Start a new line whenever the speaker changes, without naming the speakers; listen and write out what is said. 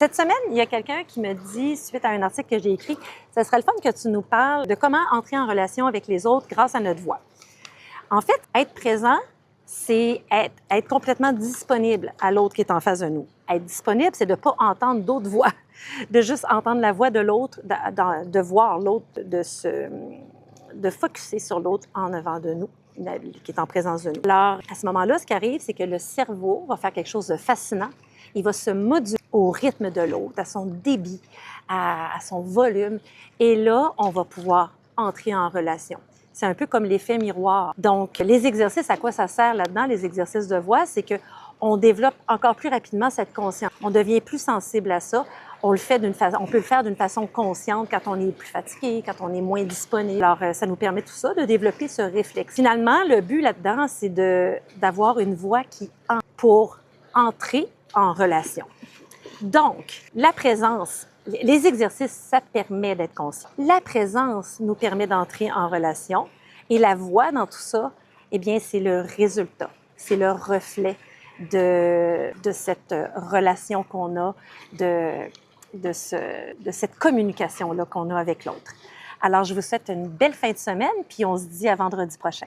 Cette semaine, il y a quelqu'un qui me dit, suite à un article que j'ai écrit, ce serait le fun que tu nous parles de comment entrer en relation avec les autres grâce à notre voix. En fait, être présent, c'est être complètement disponible à l'autre qui est en face de nous. Être disponible, c'est de ne pas entendre d'autres voix, de juste entendre la voix de l'autre, de voir l'autre, de focusser sur l'autre en avant de nous, qui est en présence de nous. Alors, à ce moment-là, ce qui arrive, c'est que le cerveau va faire quelque chose de fascinant. Il va se moduler au rythme de l'autre, à son débit, à son volume. Et là, on va pouvoir entrer en relation. C'est un peu comme l'effet miroir. Donc, les exercices, à quoi ça sert là-dedans, les exercices de voix, c'est qu'on développe encore plus rapidement cette conscience. On devient plus sensible à ça. On peut le faire d'une façon consciente quand on est plus fatigué, quand on est moins disponible. Alors, ça nous permet tout ça de développer ce réflexe. Finalement, le but là-dedans, c'est d'avoir une voix pour entrer en relation. Donc, la présence, les exercices, ça permet d'être conscient. La présence nous permet d'entrer en relation et la voix dans tout ça, eh bien, c'est le résultat, c'est le reflet de cette relation qu'on a, de cette communication-là qu'on a avec l'autre. Alors, je vous souhaite une belle fin de semaine, puis on se dit à vendredi prochain.